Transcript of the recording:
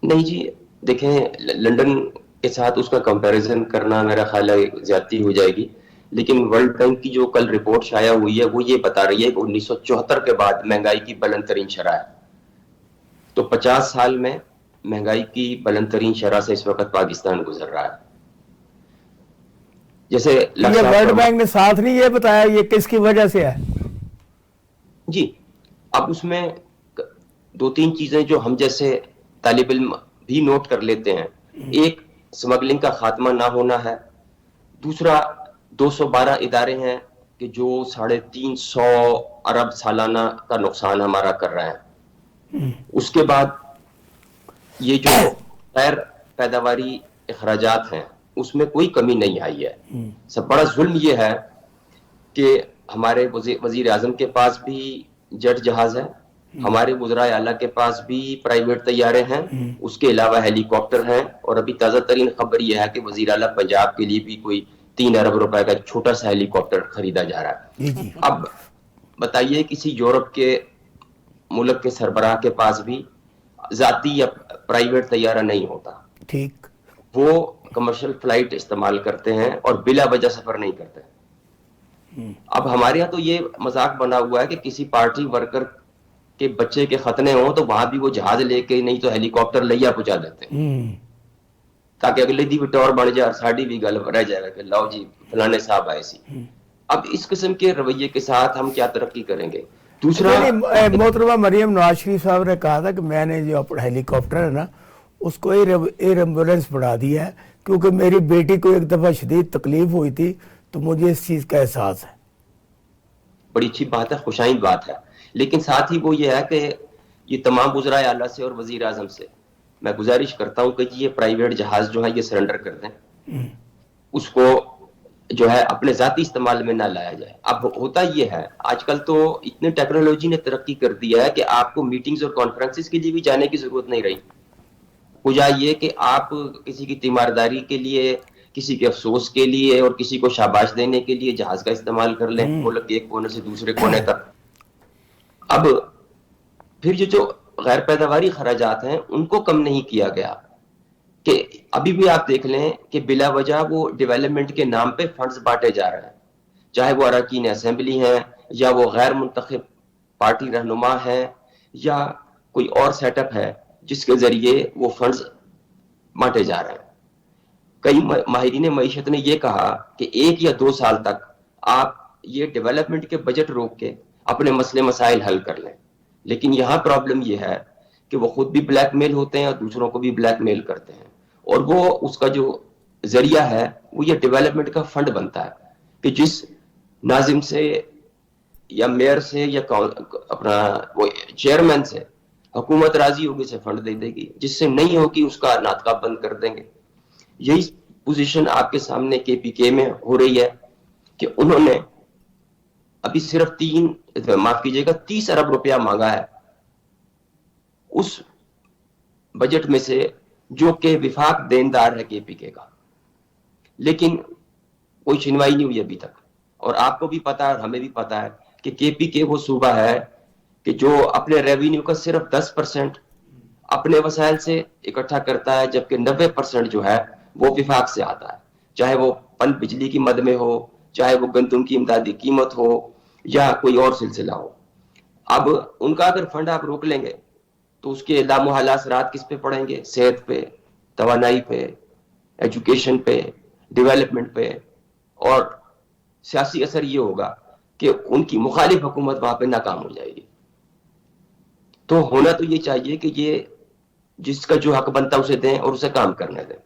نہیں جی، دیکھیں لنڈن کے ساتھ اس کا کمپیریزن کرنا میرا خیال ہے زیادتی ہو جائے گی، لیکن ورلڈ بینک کی جو کل رپورٹ شائع ہوئی ہے وہ یہ بتا رہی ہے کہ 1974 کے بعد مہنگائی کی بلند ترین شرح ہے. تو 50 سال میں مہنگائی کی بلند ترین شرح سے اس وقت پاکستان گزر رہا ہے. جیسے یہ ورلڈ بینک نے ساتھ نہیں یہ بتایا یہ کس کی وجہ سے ہے؟ جی، اب اس میں دو تین چیزیں جو ہم جیسے طالب علم بھی نوٹ کر لیتے ہیں. ایک، سمگلنگ کا خاتمہ نہ ہونا ہے. دوسرا، 212 ادارے ہیں کہ جو 350 ارب سالانہ کا نقصان ہمارا کر رہے ہیں. اس کے بعد یہ جو غیر پیداواری اخراجات ہیں اس میں کوئی کمی نہیں آئی ہے. سب بڑا ظلم یہ ہے کہ ہمارے وزیر اعظم کے پاس بھی جیٹ جہاز ہے، ہمارے وزرائے اعلیٰ کے پاس بھی پرائیویٹ طیارے ہیں، اس کے علاوہ ہیلی کاپٹر ہیں، اور ابھی تازہ ترین خبر یہ ہے کہ وزیر اعلیٰ پنجاب کے لیے بھی کوئی 3 ارب روپے کا چھوٹا سا ہیلی کاپٹر خریدا جا رہا ہے. اب بتائیے کسی یورپ کے ملک کے سربراہ کے پاس بھی ذاتی یا پرائیویٹ طیارہ نہیں ہوتا، ٹھیک، وہ کمرشل فلائٹ استعمال کرتے ہیں اور بلا وجہ سفر نہیں کرتے. اب ہمارے یہاں تو یہ مذاق بنا ہوا ہے کہ کسی پارٹی ورکر کے بچے کے ختنے ہوں تو وہاں بھی وہ جہاز لے کے نہیں تو ہیلی کاپٹر لیا پہنچا دیتے ہیں تاکہ اگلے دی بھی ٹور بڑھ جائے اور ساڑی بھی گل رہ جائے گا کہ لاؤ جی فلانے صاحب آئے سی. اب اس قسم کے رویے کے ساتھ ہم کیا ترقی کریں گے؟ دوسرا، محترمہ مریم نواز شریف صاحب نے کہا تھا کہ میں نے جو ہیلی کاپٹر ہے نا اس کو ایئر ایمبولینس بڑھا دیا ہے کیونکہ میری بیٹی کو ایک دفعہ شدید تکلیف ہوئی تھی تو مجھے اس چیز کا احساس ہے. بڑی اچھی بات ہے، خوشائند بات ہے، لیکن ساتھ ہی وہ یہ ہے کہ یہ تمام وزرائے اعلیٰ سے اور وزیر اعظم سے میں گزارش کرتا ہوں کہ یہ پرائیویٹ جہاز جو ہے یہ سرنڈر کر دیں، اس کو جو ہے اپنے ذاتی استعمال میں نہ لایا جائے. اب ہوتا یہ ہے آج کل تو اتنے ٹیکنالوجی نے ترقی کر دیا ہے کہ آپ کو میٹنگز اور کانفرنسز کے لیے بھی جانے کی ضرورت نہیں رہی. وجہ یہ کہ آپ کسی کی تیمارداری کے لیے، کسی کے افسوس کے لیے اور کسی کو شاباش دینے کے لیے جہاز کا استعمال کر لیں ملک کے ایک کونے سے دوسرے کونے تک. اب پھر جو غیر پیداواری خراجات ہیں ان کو کم نہیں کیا گیا کہ ابھی بھی آپ دیکھ لیں کہ بلا وجہ وہ ڈیولپمنٹ کے نام پہ فنڈز بانٹے جا رہے ہیں، چاہے وہ اراکین اسمبلی ہیں یا وہ غیر منتخب پارٹی رہنما ہیں یا کوئی اور سیٹ اپ ہے جس کے ذریعے وہ فنڈز بانٹے جا رہے ہیں. کئی ماہرین معیشت نے یہ کہا کہ 1 یا 2 سال تک آپ یہ ڈیولپمنٹ کے بجٹ روک کے اپنے مسئلے مسائل حل کر لیں، لیکن یہاں پرابلم یہ ہے کہ وہ خود بھی بلیک میل ہوتے ہیں اور دوسروں کو بھی بلیک میل کرتے ہیں، اور وہ اس کا جو ذریعہ ہے وہ یہ ڈیولپمنٹ کا فنڈ بنتا ہے کہ جس ناظم سے یا میئر سے یا اپنا وہ چیئرمین سے حکومت راضی ہوگی سے فنڈ دے دے گی، جس سے نہیں ہوگی اس کا ناطقہ بند کر دیں گے. یہی پوزیشن آپ کے سامنے کے پی کے میں ہو رہی ہے کہ انہوں نے ابھی صرف 30 ارب روپیہ مانگا ہے اس بجٹ میں سے جو کہ وفاق دیندار ہے کے پی کے کا، لیکن کوئی سنوائی نہیں ہوئی ابھی تک. اور آپ کو بھی پتا ہے، ہمیں بھی پتا ہے کہ کے پی کے وہ صوبہ ہے کہ جو اپنے ریونیو کا صرف 10% اپنے وسائل سے اکٹھا کرتا ہے، جبکہ 90% جو ہے وہ وفاق سے آتا ہے، چاہے وہ پن بجلی کی مد میں ہو، چاہے وہ گندم کی امدادی قیمت ہو یا کوئی اور سلسلہ ہو. اب ان کا اگر فنڈ آپ روک لیں گے تو اس کے لامحالہ اثرات کس پہ پڑیں گے؟ صحت پہ، توانائی پہ، ایجوکیشن پہ، ڈیولپمنٹ پہ، اور سیاسی اثر یہ ہوگا کہ ان کی مخالف حکومت وہاں پہ ناکام ہو جائے گی. تو ہونا تو یہ چاہیے کہ یہ جس کا جو حق بنتا اسے دیں اور اسے کام کرنے دیں.